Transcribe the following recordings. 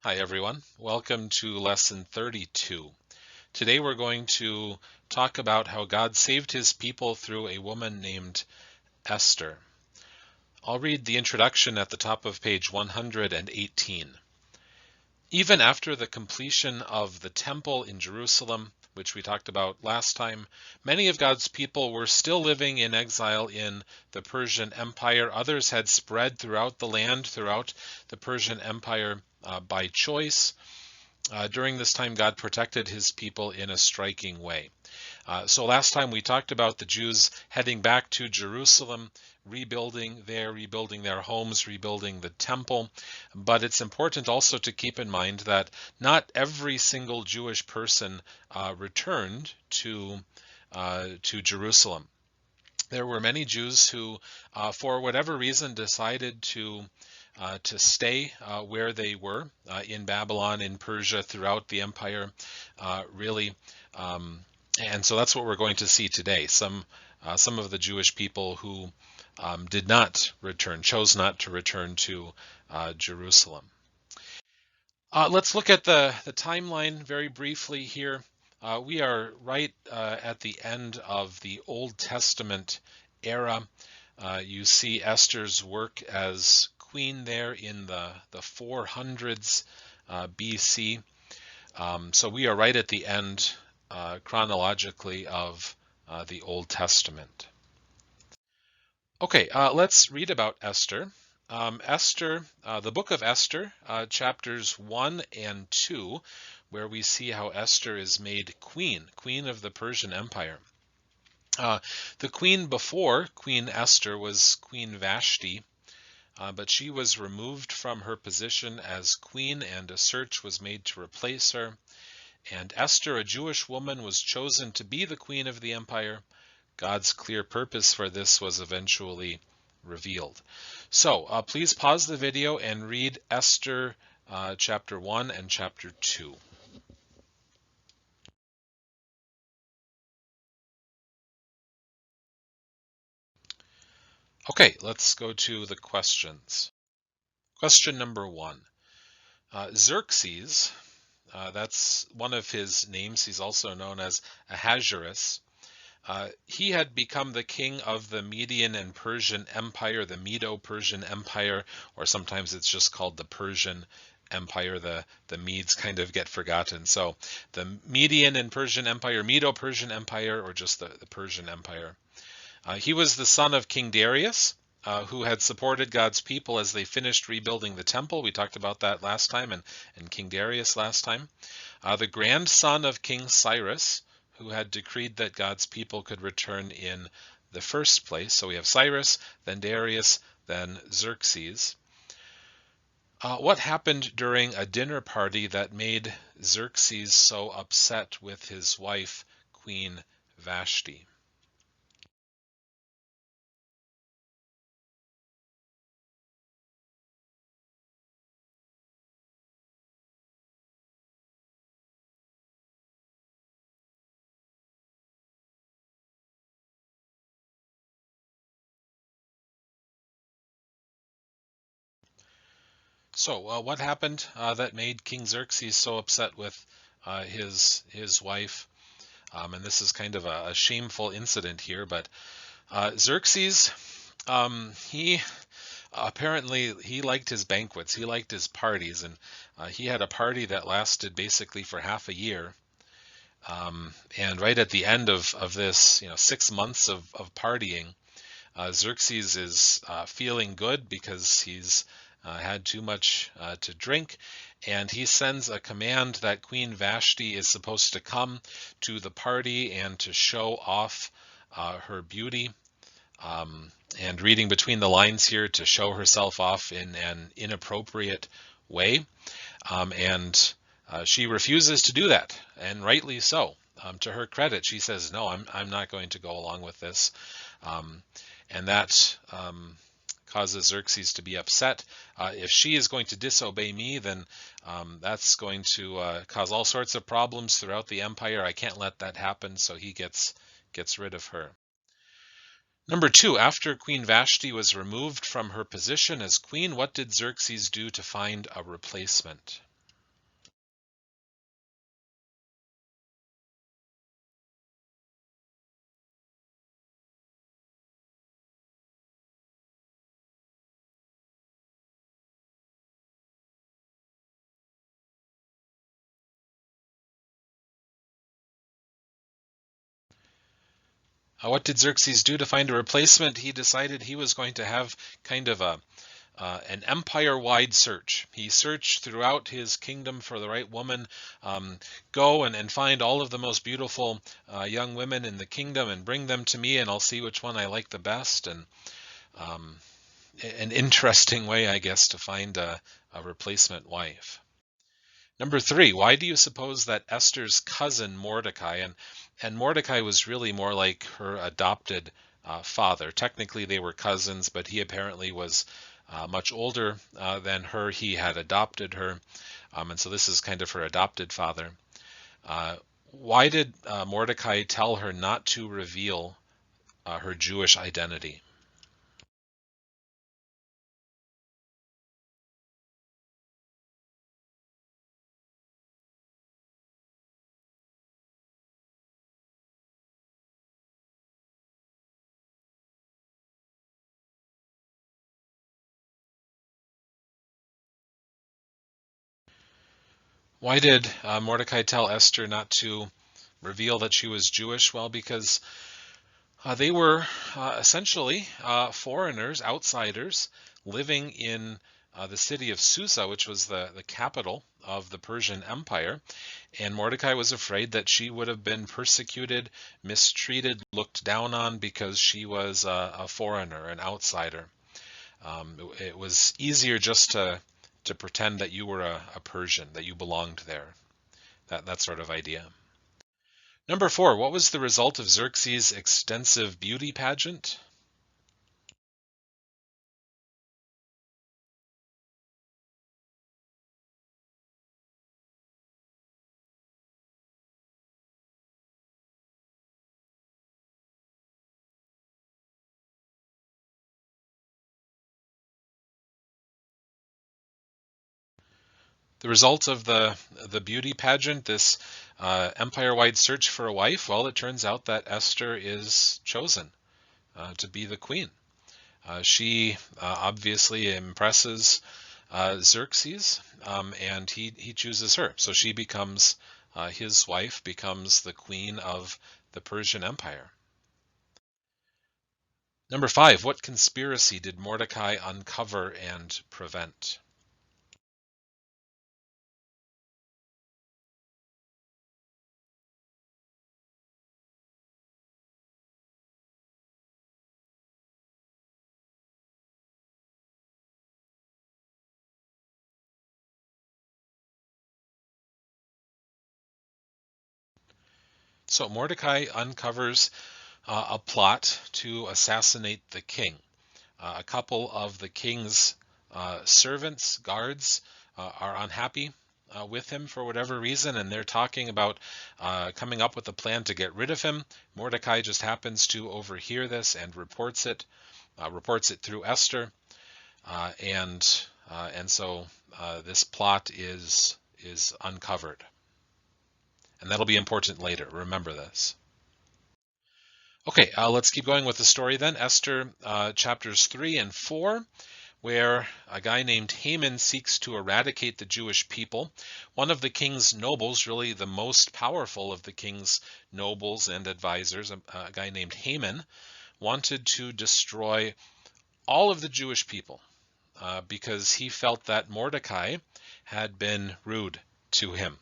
Hi everyone, welcome to lesson 32. Today we're going to talk about how God saved his people through a woman named Esther. I'll read the introduction at the top of page 118. Even after the completion of the temple in Jerusalem, which we talked about last time, many of God's people were still living in exile in the Persian Empire. Others had spread throughout the land, throughout the Persian Empire by choice. During this time, God protected his people in a striking way. So last time we talked about the Jews heading back to Jerusalem, rebuilding their homes, rebuilding the temple. But it's important also to keep in mind that not every single Jewish person returned to Jerusalem. There were many Jews who, for whatever reason, decided to stay where they were in Babylon, in Persia, throughout the empire, really. And so that's what we're going to see today. Some of the Jewish people who did not return, chose not to return to Jerusalem. Let's look at the timeline very briefly here. We are right at the end of the Old Testament era. You see Esther's work as queen there in the 400s BC. So we are right at the end chronologically of the Old Testament. Okay, let's read about Esther. The book of Esther, chapters 1 and 2, where we see how Esther is made queen of the Persian Empire. The queen before Queen Esther was Queen Vashti, but she was removed from her position as queen and a search was made to replace her. And Esther, a Jewish woman, was chosen to be the queen of the empire. God's clear purpose for this was eventually revealed. So please pause the video and read Esther chapter 1 and chapter 2. Okay, let's go to the questions. Question number 1. Xerxes, that's one of his names. He's also known as Ahasuerus. He had become the king of the Median and Persian Empire, the Medo-Persian Empire, or sometimes it's just called the Persian Empire. The Medes kind of get forgotten. So the Median and Persian Empire, Medo-Persian Empire, or just the Persian Empire. He was the son of King Darius, who had supported God's people as they finished rebuilding the temple. We talked about that last time, and King Darius last time. The grandson of King Cyrus, who had decreed that God's people could return in the first place. So we have Cyrus, then Darius, then Xerxes. What happened during a dinner party that made Xerxes so upset with his wife, Queen Vashti? So what happened that made King Xerxes so upset with his wife? And this is kind of a shameful incident here, but Xerxes, he apparently he liked his banquets, he liked his parties, and he had a party that lasted basically for half a year. And right at the end of this, 6 months of partying, Xerxes is feeling good because he's had too much to drink, and he sends a command that Queen Vashti is supposed to come to the party and to show off her beauty. And reading between the lines here, to show herself off in an inappropriate way. And she refuses to do that, and rightly so. To her credit, she says, no, I'm not going to go along with this. And that causes Xerxes to be upset. If she is going to disobey me, then that's going to cause all sorts of problems throughout the empire. I can't let that happen, so he gets rid of her. Number 2, after Queen Vashti was removed from her position as queen, what did Xerxes do to find a replacement? What did Xerxes do to find a replacement? He decided he was going to have kind of an empire-wide search. He searched throughout his kingdom for the right woman. Go and find all of the most beautiful young women in the kingdom and bring them to me, and I'll see which one I like the best. And um, an interesting way, I guess, to find a replacement wife. Number 3, why do you suppose that Esther's cousin Mordecai, and Mordecai was really more like her adopted father. Technically they were cousins, but he apparently was much older than her. He had adopted her, and so this is kind of her adopted father. Why did Mordecai tell her not to reveal her Jewish identity? Why did Mordecai tell Esther not to reveal that she was Jewish? Well, because they were essentially foreigners, outsiders, living in the city of Susa, which was the capital of the Persian Empire. And Mordecai was afraid that she would have been persecuted, mistreated, looked down on because she was a foreigner, an outsider. It was easier just to pretend that you were a Persian, that you belonged there. That sort of idea. Number 4, what was the result of Xerxes' extensive beauty pageant? The result of the beauty pageant, this empire-wide search for a wife, well, it turns out that Esther is chosen to be the queen. She obviously impresses Xerxes, and he chooses her. So she becomes his wife, becomes the queen of the Persian Empire. Number 5, what conspiracy did Mordecai uncover and prevent? So Mordecai uncovers a plot to assassinate the king. A couple of the king's servants, guards, are unhappy with him for whatever reason, and they're talking about coming up with a plan to get rid of him. Mordecai just happens to overhear this and reports it through Esther, and so this plot is uncovered, and that'll be important later. Remember this. Okay, let's keep going with the story then. Esther chapters 3 and 4, where a guy named Haman seeks to eradicate the Jewish people. One of the king's nobles, really the most powerful of the king's nobles and advisors, a guy named Haman, wanted to destroy all of the Jewish people because he felt that Mordecai had been rude to him.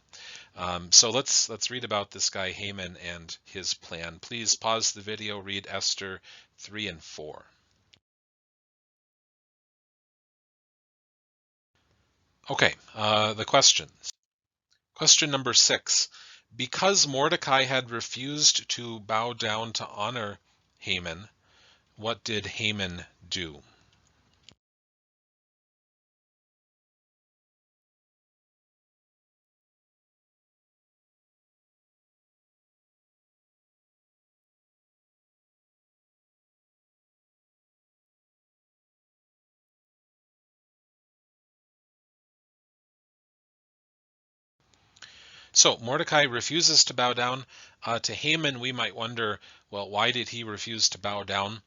So let's read about this guy Haman and his plan. Please pause the video, read Esther 3 and 4. Okay, the questions. Question number 6. Because Mordecai had refused to bow down to honor Haman, what did Haman do? So Mordecai refuses to bow down to Haman. We might wonder, well, why did he refuse to bow down?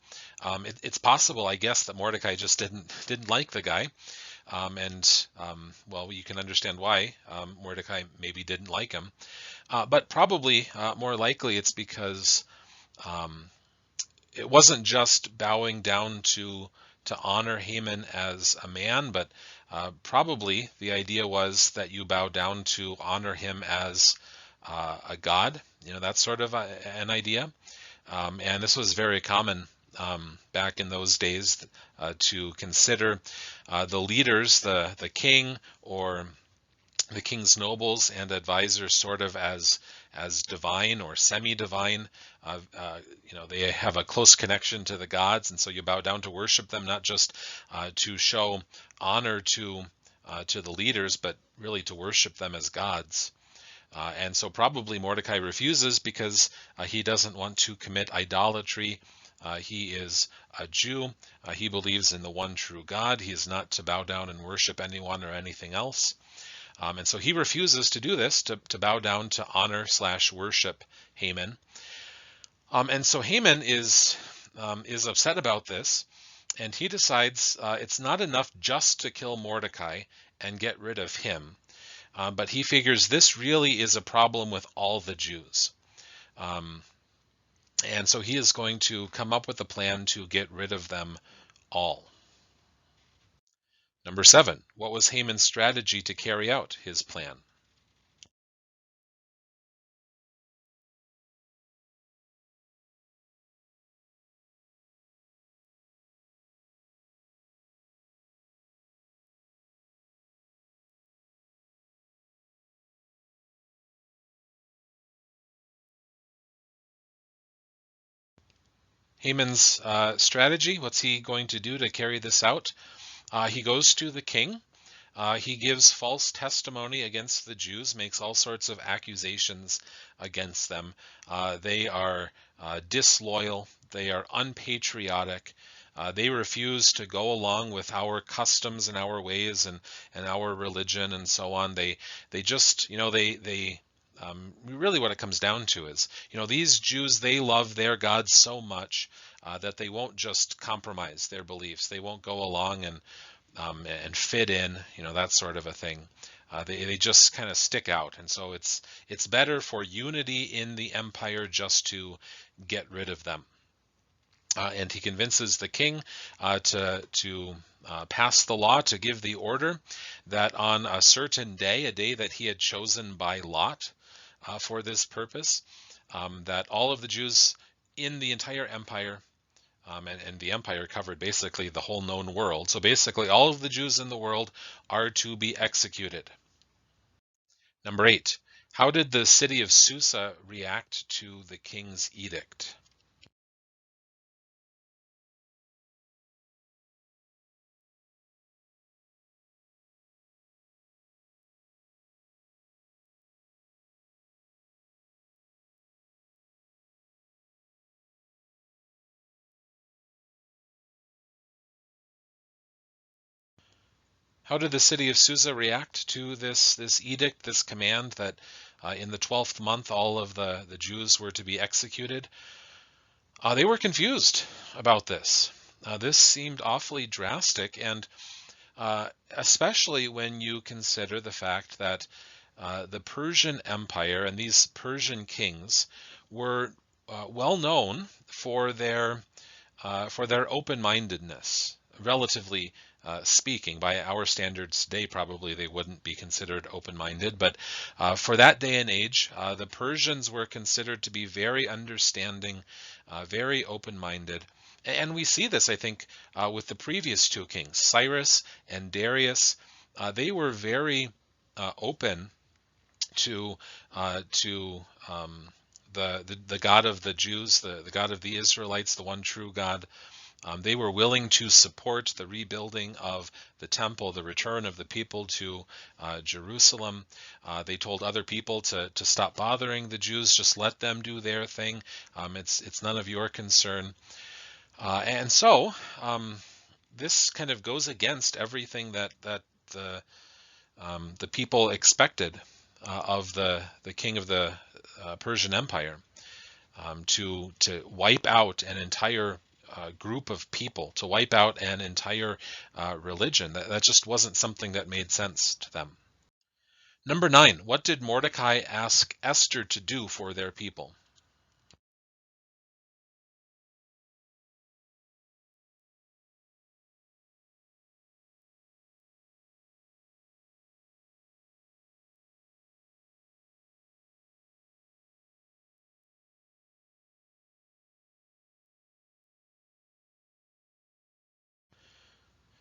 It's possible, I guess, that Mordecai just didn't like the guy, well, you can understand why Mordecai maybe didn't like him. But probably more likely it's because it wasn't just bowing down to honor Haman as a man, but probably the idea was that you bow down to honor him as a god. That's sort of an idea. And this was very common back in those days to consider the leaders, the king or the king's nobles and advisors, sort of as divine or semi-divine. They have a close connection to the gods, and so you bow down to worship them, not just to show honor to the leaders, but really to worship them as gods. And so probably Mordecai refuses because he doesn't want to commit idolatry. He is a Jew. He believes in the one true God. He is not to bow down and worship anyone or anything else. And so he refuses to do this, to bow down to honor/worship Haman. And so Haman is upset about this, and he decides it's not enough just to kill Mordecai and get rid of him. But he figures this really is a problem with all the Jews. And so he is going to come up with a plan to get rid of them all. Number 7, what was Haman's strategy to carry out his plan? Haman's strategy, what's he going to do to carry this out? He goes to the king. He gives false testimony against the Jews, makes all sorts of accusations against them. They are disloyal. They are unpatriotic. They refuse to go along with our customs and our ways and our religion and so on. They just, really what it comes down to is, these Jews, they love their God so much that they won't just compromise their beliefs. They won't go along and fit in, that sort of a thing. They just kind of stick out, and so it's better for unity in the empire just to get rid of them. And he convinces the king to pass the law, to give the order that on a certain day, a day that he had chosen by lot for this purpose, that all of the Jews in the entire empire, and the empire covered basically the whole known world. So basically all of the Jews in the world are to be executed. Number 8, how did the city of Susa react to the king's edict? How did the city of Susa react to this edict, this command that in the 12th month all of the Jews were to be executed? They were confused about this. This seemed awfully drastic, and especially when you consider the fact that the Persian Empire and these Persian kings were well known for their open-mindedness, relatively speaking. By our standards today, probably they wouldn't be considered open-minded, but for that day and age, the Persians were considered to be very understanding, very open-minded. And we see this, I think, with the previous two kings, Cyrus and Darius. They were very open to the God of the Jews, the God of the Israelites, the one true God. They were willing to support the rebuilding of the temple, the return of the people to Jerusalem. They told other people to stop bothering the Jews, just let them do their thing. It's none of your concern. And so this kind of goes against everything that the people expected of the king of the Persian Empire, to wipe out an entire group of people, to wipe out an entire religion. That just wasn't something that made sense to them. Number 9, what did Mordecai ask Esther to do for their people?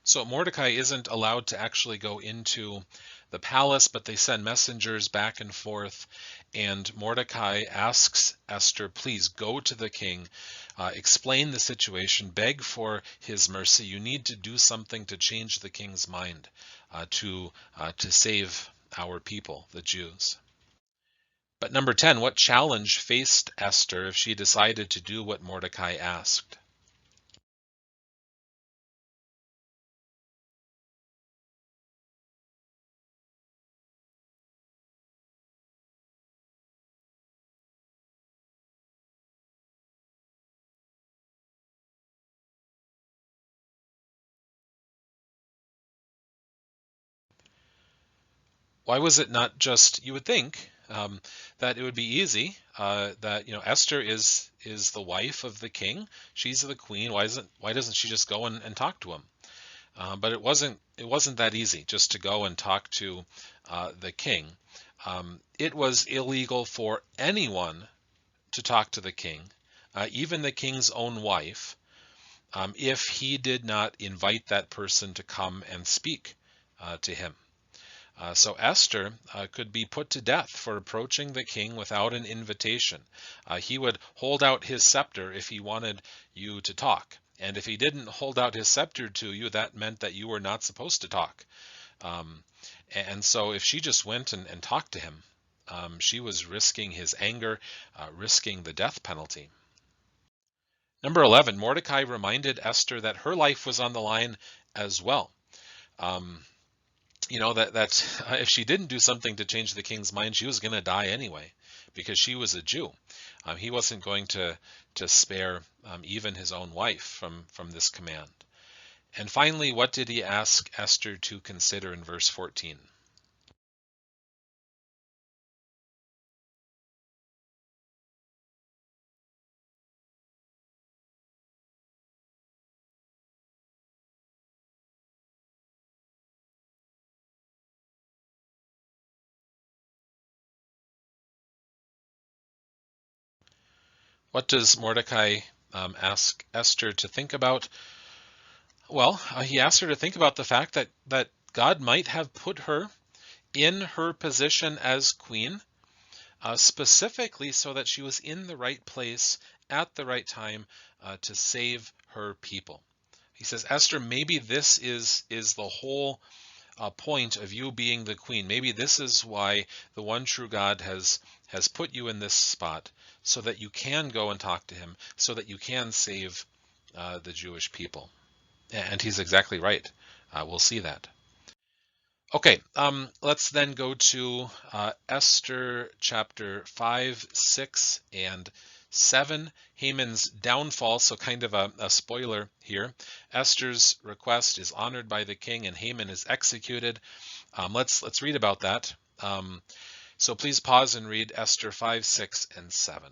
So Mordecai isn't allowed to actually go into the palace, but they send messengers back and forth. And Mordecai asks Esther, please go to the king, explain the situation, beg for his mercy. You need to do something to change the king's mind, to save our people, the Jews. But number 10, what challenge faced Esther if she decided to do what Mordecai asked? Why was it not just, you would think, that it would be easy, that Esther is the wife of the king, she's the queen. Why doesn't she just go and talk to him? But it wasn't that easy just to go and talk to the king. It was illegal for anyone to talk to the king, even the king's own wife, if he did not invite that person to come and speak to him. So Esther could be put to death for approaching the king without an invitation. He would hold out his scepter if he wanted you to talk. And if he didn't hold out his scepter to you, that meant that you were not supposed to talk. And so if she just went and talked to him, she was risking his anger, risking the death penalty. Number 11, Mordecai reminded Esther that her life was on the line as well. That if she didn't do something to change the king's mind, she was going to die anyway, because she was a Jew. He wasn't going to spare even his own wife from this command. And finally, what did he ask Esther to consider in verse 14? What does Mordecai ask Esther to think about? Well, he asked her to think about the fact that God might have put her in her position as queen, specifically so that she was in the right place at the right time to save her people. He says, Esther, maybe this is the whole point of you being the queen. Maybe this is why the one true God has put you in this spot, so that you can go and talk to him, so that you can save the Jewish people. And he's exactly right. We'll see that. Okay, let's then go to Esther chapter 5, 6, and 7, Haman's downfall. So kind of a spoiler here. Esther's request is honored by the king, and Haman is executed. Let's read about that. So please pause and read Esther 5, 6, and 7.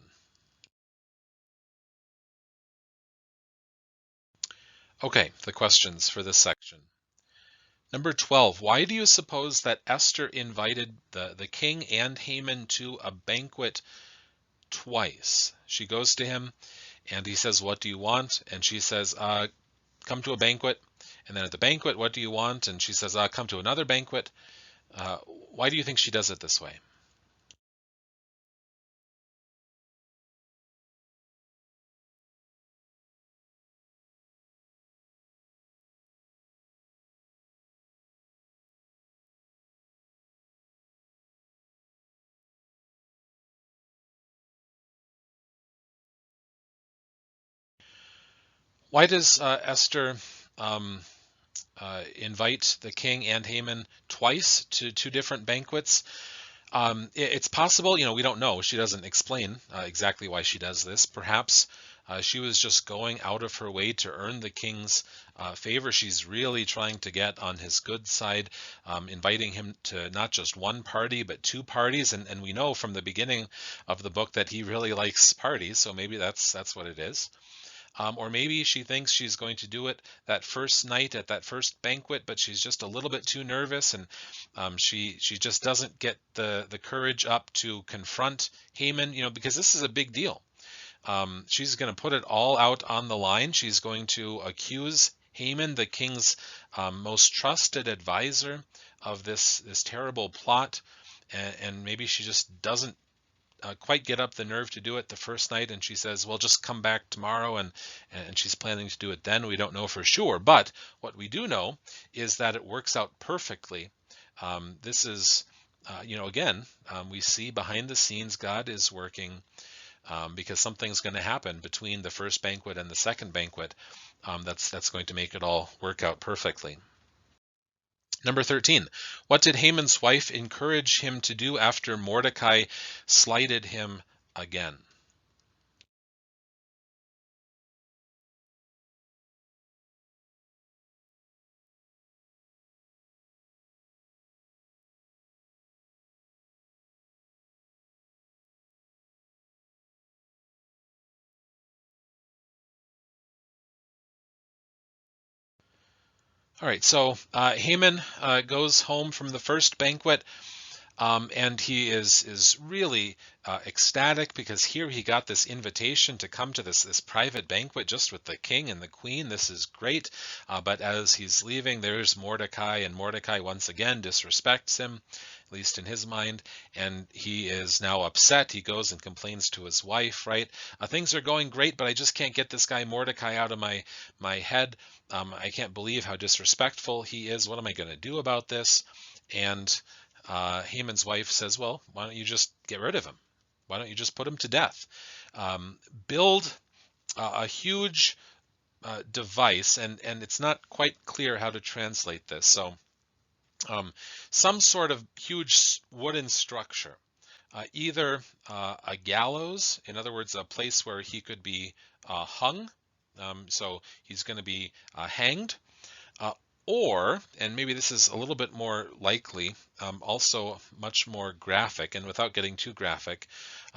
Okay, the questions for this section. Number 12, why do you suppose that Esther invited the king and Haman to a banquet twice? She goes to him and he says, what do you want? And she says, come to a banquet. And then at the banquet, what do you want? And she says, come to another banquet. Why do you think she does it this way? Why does Esther invite the king and Haman twice to two different banquets? It's possible, we don't know. She doesn't explain exactly why she does this. Perhaps she was just going out of her way to earn the king's favor. She's really trying to get on his good side, inviting him to not just one party, but two parties. And we know from the beginning of the book that he really likes parties, so maybe that's what it is. Or maybe she thinks she's going to do it that first night at that first banquet, but she's just a little bit too nervous, and she just doesn't get the courage up to confront Haman, because this is a big deal. She's going to put it all out on the line. She's going to accuse Haman, the king's most trusted advisor of this terrible plot, and maybe she just doesn't quite get up the nerve to do it the first night, and she says, well, just come back tomorrow, and she's planning to do it then. We don't know for sure, but what we do know is that it works out perfectly. This is, again, we see behind the scenes God is working, because something's going to happen between the first banquet and the second banquet, that's going to make it all work out perfectly. Number 13, what did Haman's wife encourage him to do after Mordecai slighted him again? All right, so Haman goes home from the first banquet. And he is really ecstatic because here he got this invitation to come to this private banquet just with the king and the queen. This is great. But as he's leaving, there's Mordecai, and Mordecai once again disrespects him, at least in his mind, and he is now upset. He goes and complains to his wife, right? Things are going great, but I just can't get this guy Mordecai out of my head. I can't believe how disrespectful he is. What am I going to do about this? And Haman's wife says, well, why don't you just get rid of him? Why don't you just put him to death? Build a huge device, and it's not quite clear how to translate this. So some sort of huge wooden structure, either a gallows, in other words, a place where he could be hung. So he's going to be hanged, or, and maybe this is a little bit more likely, also much more graphic, and without getting too graphic,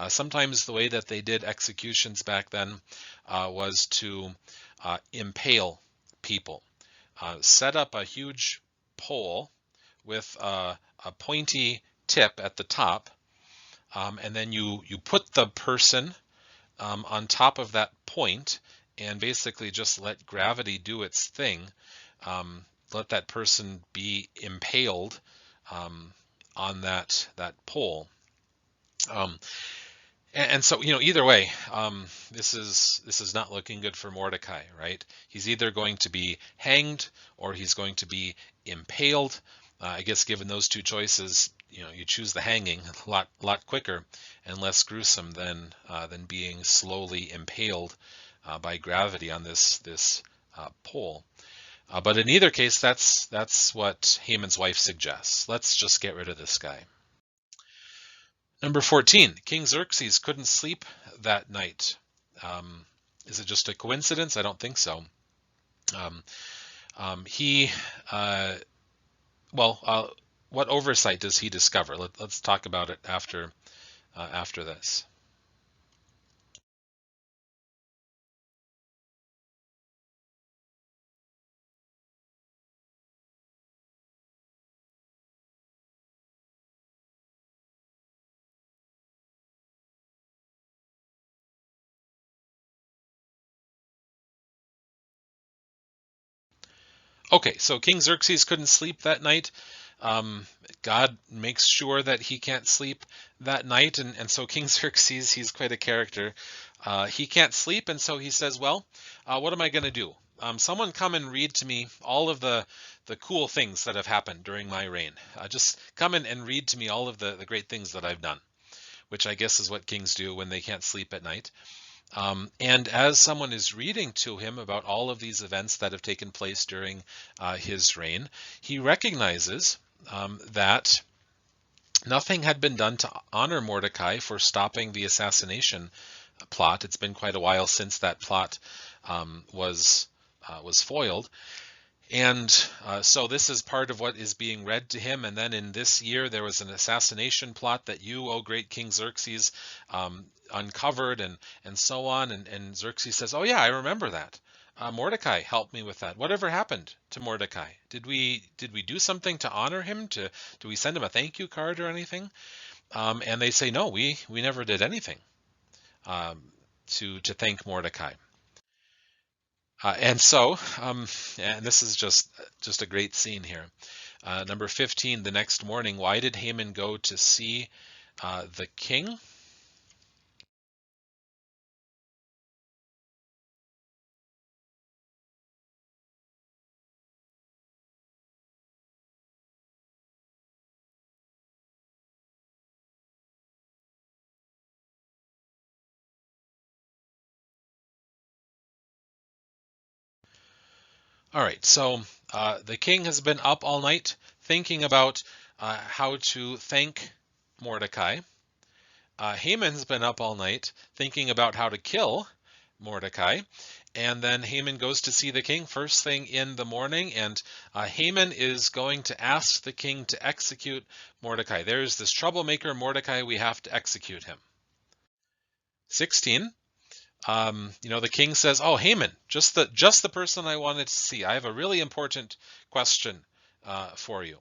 sometimes the way that they did executions back then was to impale people. Set up a huge pole with a pointy tip at the top, and then you put the person on top of that point and basically just let gravity do its thing. Let that person be impaled on that pole. And so, either way, this is not looking good for Mordecai, right? He's either going to be hanged or he's going to be impaled. I guess given those two choices, you choose the hanging a lot quicker and less gruesome than being slowly impaled by gravity on this pole. But in either case, that's what Haman's wife suggests. Let's just get rid of this guy. Number 14, King Xerxes couldn't sleep that night. Is it just a coincidence? I don't think so. What oversight does he discover? Let's talk about it after this. Okay, so King Xerxes couldn't sleep that night. God makes sure that he can't sleep that night, and so King Xerxes, he's quite a character. He can't sleep, and so he says, well, what am I going to do? Someone come and read to me all of the cool things that have happened during my reign. Just come in and read to me all of the great things that I've done, which I guess is what kings do when they can't sleep at night. And as someone is reading to him about all of these events that have taken place during his reign, he recognizes that nothing had been done to honor Mordecai for stopping the assassination plot. It's been quite a while since that plot was foiled. And so this is part of what is being read to him. And then in this year, there was an assassination plot that you, O great King Xerxes, uncovered, and so on. And Xerxes says, oh yeah, I remember that. Mordecai helped me with that. Whatever happened to Mordecai? Did we do something to honor him? Do we send him a thank you card or anything? And they say, no, we never did anything to thank Mordecai. And this is just a great scene here. Number 15, the next morning, why did Haman go to see the king? All right, so the king has been up all night thinking about how to thank Mordecai. Haman's been up all night thinking about how to kill Mordecai. And then Haman goes to see the king first thing in the morning, and Haman is going to ask the king to execute Mordecai. There's this troublemaker Mordecai, we have to execute him. 16, the king says, "Oh, Haman, just the person I wanted to see. I have a really important question for you.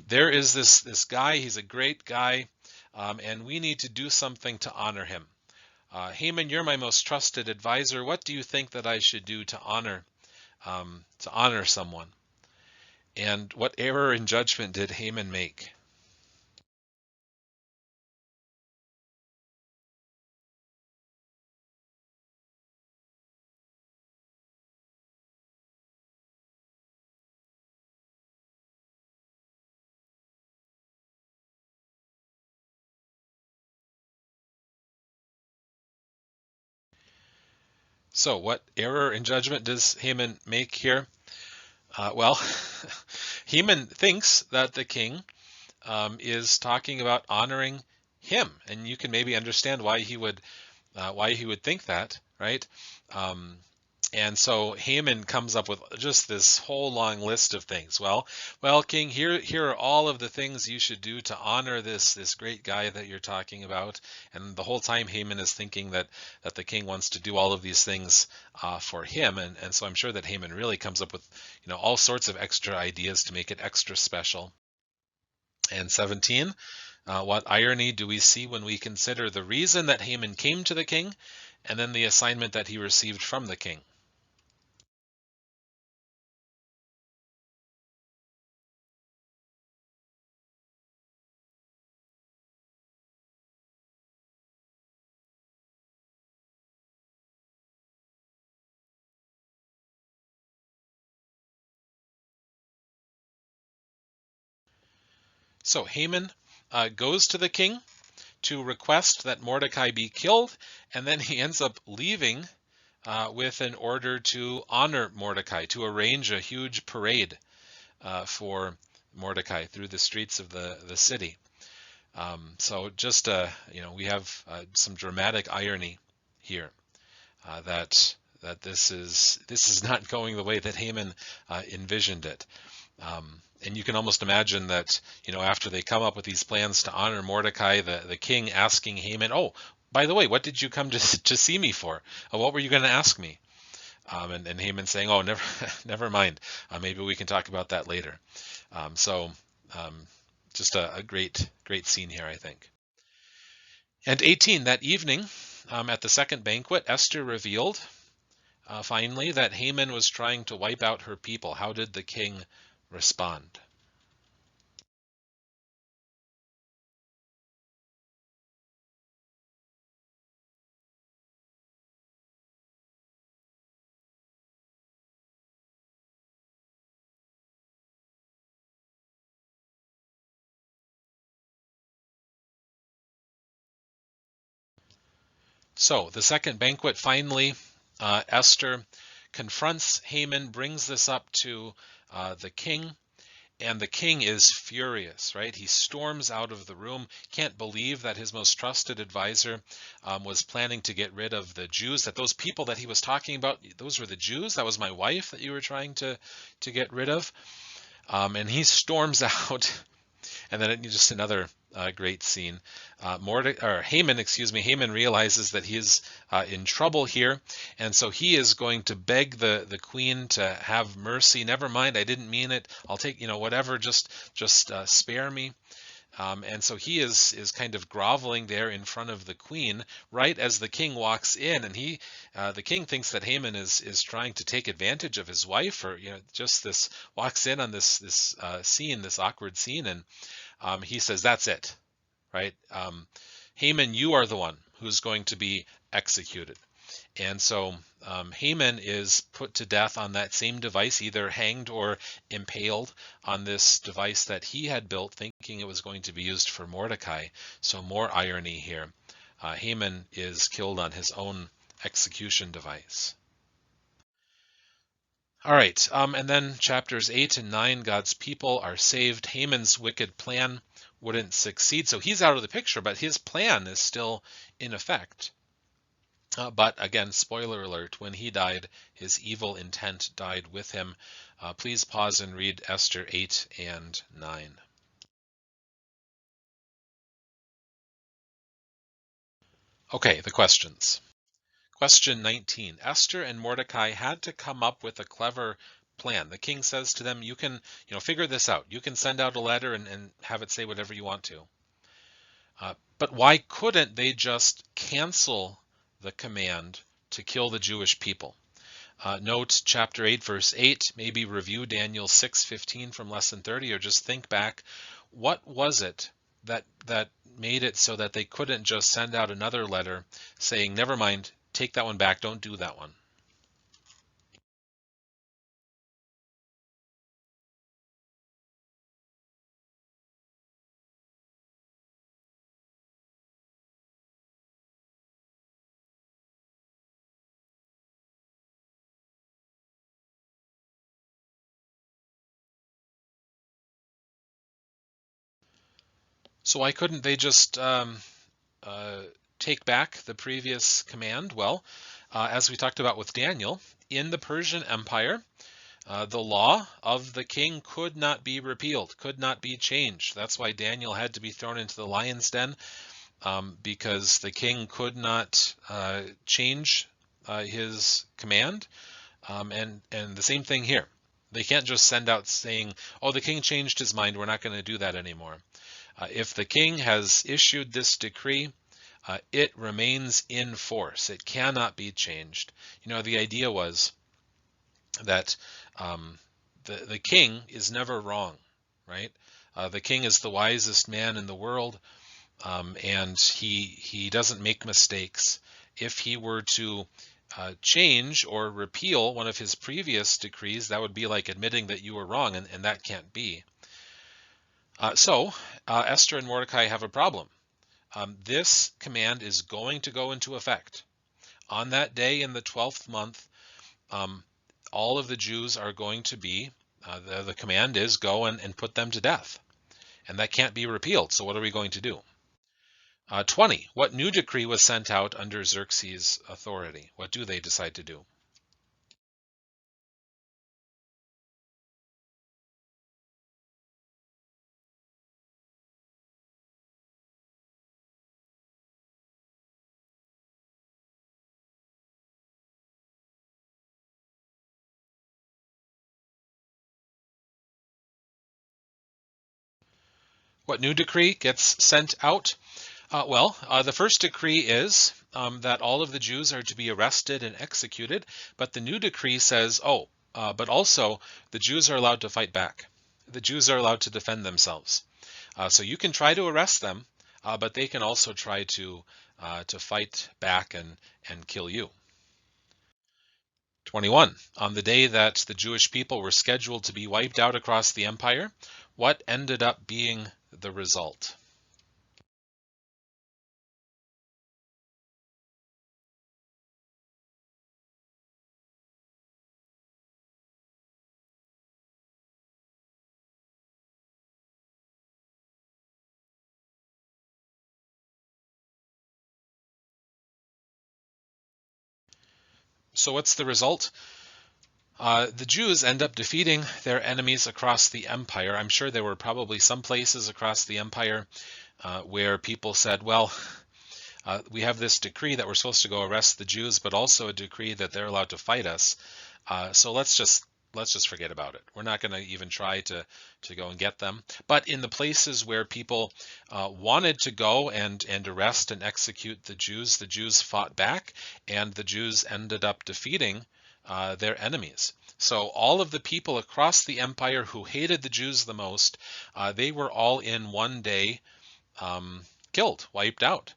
There is this guy. He's a great guy, and we need to do something to honor him. Haman, you're my most trusted advisor. What do you think that I should do to honor someone?" And what error in judgment did Haman make? So, what error in judgment does Haman make here? Well, Haman thinks that the king is talking about honoring him, and you can maybe understand why he would think that, right? Um, and so Haman comes up with just this whole long list of things. Well, King, here are all of the things you should do to honor this great guy that you're talking about. And the whole time Haman is thinking that the king wants to do all of these things for him. And so I'm sure that Haman really comes up with all sorts of extra ideas to make it extra special. And 17, what irony do we see when we consider the reason that Haman came to the king and then the assignment that he received from the king? So Haman goes to the king to request that Mordecai be killed, and then he ends up leaving with an order to honor Mordecai, to arrange a huge parade for Mordecai through the streets of the city. So just we have some dramatic irony here that this is not going the way that Haman envisioned it. And you can almost imagine that, after they come up with these plans to honor Mordecai, the king asking Haman, "Oh, by the way, what did you come to see me for? What were you going to ask me?" And Haman saying, "Oh, never, never mind. Maybe we can talk about that later." So just a great scene here, I think. And 18, that evening, at the second banquet, Esther revealed, finally, that Haman was trying to wipe out her people. How did the king respond? So the second banquet, finally, Esther confronts Haman, brings this up to the king, and the king is furious, right? He storms out of the room, can't believe that his most trusted advisor was planning to get rid of the Jews, that those people that he was talking about, those were the Jews, that was my wife that you were trying to get rid of. And he storms out. And then just another great scene. Haman realizes that he is in trouble here, and so he is going to beg the queen to have mercy. Never mind, I didn't mean it. I'll take whatever. Just spare me. And so he is kind of groveling there in front of the queen, right as the king walks in, and the king thinks that Haman is trying to take advantage of his wife, or just this walks in on this scene, this awkward scene, and he says, "That's it, right? Haman, you are the one who's going to be executed." And so Haman is put to death on that same device, either hanged or impaled on this device that he had built, thinking it was going to be used for Mordecai. So more irony here. Haman is killed on his own execution device. All right, and then chapters 8 and 9, God's people are saved. Haman's wicked plan wouldn't succeed, so he's out of the picture, but his plan is still in effect. But again, spoiler alert, when he died, his evil intent died with him. Please pause and read Esther 8 and 9. Okay, the questions. Question 19. Esther and Mordecai had to come up with a clever plan. The king says to them, you can, figure this out. You can send out a letter and have it say whatever you want to. But why couldn't they just cancel the command to kill the Jewish people? Note chapter 8, verse 8, maybe review Daniel 6:15 from lesson 30, or just think back. What was it that made it so that they couldn't just send out another letter saying, never mind, take that one back, don't do that one? So why couldn't they just take back the previous command? Well, as we talked about with Daniel, in the Persian Empire, the law of the king could not be repealed, could not be changed. That's why Daniel had to be thrown into the lion's den, because the king could not change his command. And the same thing here. They can't just send out saying, oh, the king changed his mind, we're not going to do that anymore. If the king has issued this decree, it remains in force. It cannot be changed. The idea was that the king is never wrong, right? The king is the wisest man in the world, and he doesn't make mistakes. If he were to change or repeal one of his previous decrees, that would be like admitting that you were wrong, and that can't be. So Esther and Mordecai have a problem. This command is going to go into effect. On that day in the 12th month, all of the Jews are going to be, the command is go and put them to death. And that can't be repealed, so what are we going to do? 20. What new decree was sent out under Xerxes' authority? What do they decide to do? What new decree gets sent out? The first decree is that all of the Jews are to be arrested and executed, but the new decree says, but also the Jews are allowed to fight back. The Jews are allowed to defend themselves. So you can try to arrest them, but they can also try to fight back and kill you. 21. On the day that the Jewish people were scheduled to be wiped out across the empire, what ended up being the result? So what's the result? The Jews end up defeating their enemies across the empire. I'm sure there were probably some places across the empire where people said, well, we have this decree that we're supposed to go arrest the Jews, but also a decree that they're allowed to fight us. So let's let's just forget about it. We're not going to even try to go and get them. But in the places where people wanted to go and arrest and execute the Jews fought back, and the Jews ended up defeating their enemies. So all of the people across the empire who hated the Jews the most, they were all in one day killed, wiped out.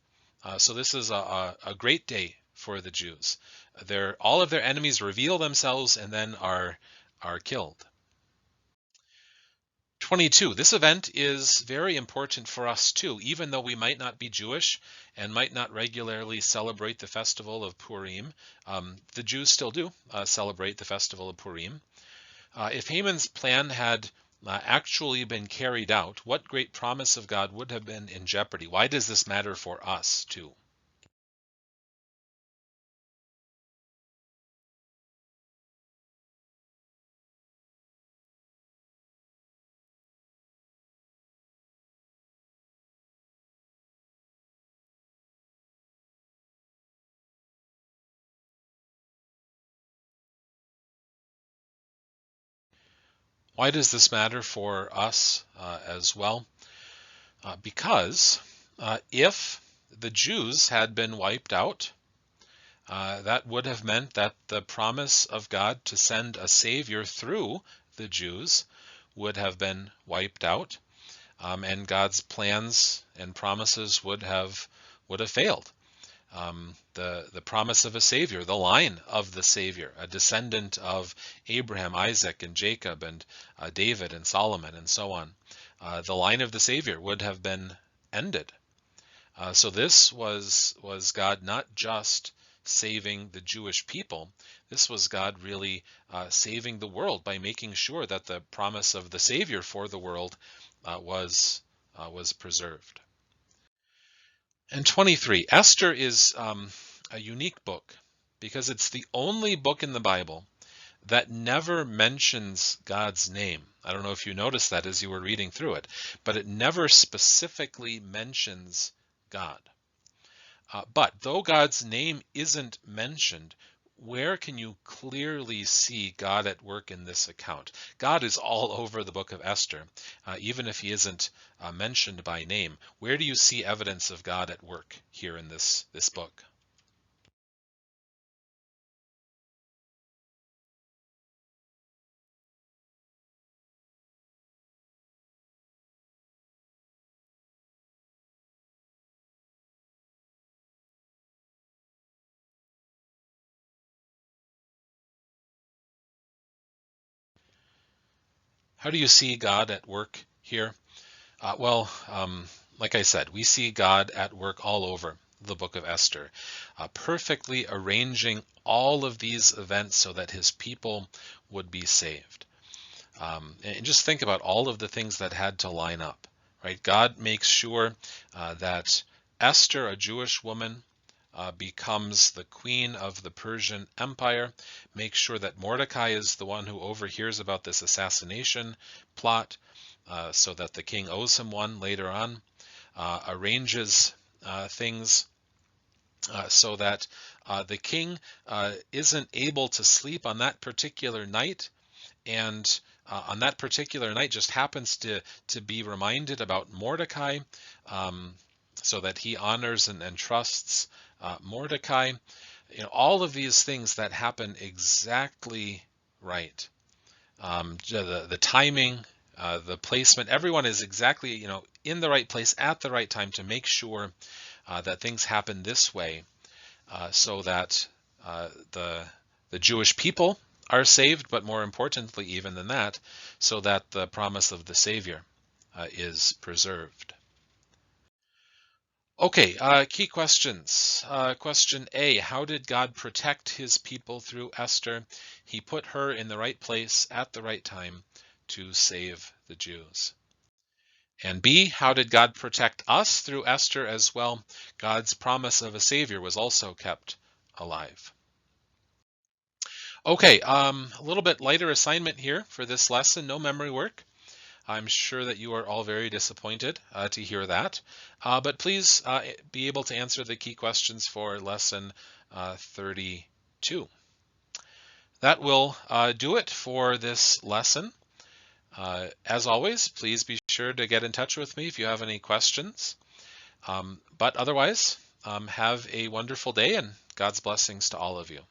So this is a great day for the Jews. All of their enemies reveal themselves and then are killed. 22. This event is very important for us too, even though we might not be Jewish and might not regularly celebrate the festival of Purim. The Jews still do celebrate the festival of Purim. If Haman's plan had actually been carried out, what great promise of God would have been in jeopardy? Why does this matter for us too? Why does this matter for us as well? Because if the Jews had been wiped out, that would have meant that the promise of God to send a Savior through the Jews would have been wiped out, and God's plans and promises would have failed. The promise of a Savior, the line of the Savior, a descendant of Abraham, Isaac, and Jacob, and David, and Solomon, and so on. The line of the Savior would have been ended. So this was God not just saving the Jewish people, this was God really saving the world by making sure that the promise of the Savior for the world was preserved. And 23, Esther is a unique book because it's the only book in the Bible that never mentions God's name. I don't know if you noticed that as you were reading through it, but it never specifically mentions God. But though God's name isn't mentioned, where can you clearly see God at work in this account? God is all over the book of Esther, even if he isn't mentioned by name. Where do you see evidence of God at work here in this book? How do you see God at work here? Like I said, we see God at work all over the book of Esther, perfectly arranging all of these events so that his people would be saved. And just think about all of the things that had to line up, right? God makes sure that Esther, a Jewish woman, becomes the queen of the Persian Empire, makes sure that Mordecai is the one who overhears about this assassination plot, so that the king owes him one later on, arranges things so that the king isn't able to sleep on that particular night, and on that particular night just happens to be reminded about Mordecai, so that he honors and trusts Mordecai. All of these things that happen exactly right. The timing, the placement, everyone is exactly in the right place at the right time to make sure that things happen this way, so that the Jewish people are saved, but more importantly even than that, so that the promise of the Savior is preserved. Okay, key questions. Question A, how did God protect his people through Esther? He put her in the right place at the right time to save the Jews. And B, how did God protect us through Esther as well? God's promise of a Savior was also kept alive. Okay, a little bit lighter assignment here for this lesson, no memory work. I'm sure that you are all very disappointed to hear that, but please be able to answer the key questions for lesson 32. that will do it for this lesson. As always, please be sure to get in touch with me if you have any questions. But otherwise, have a wonderful day and God's blessings to all of you.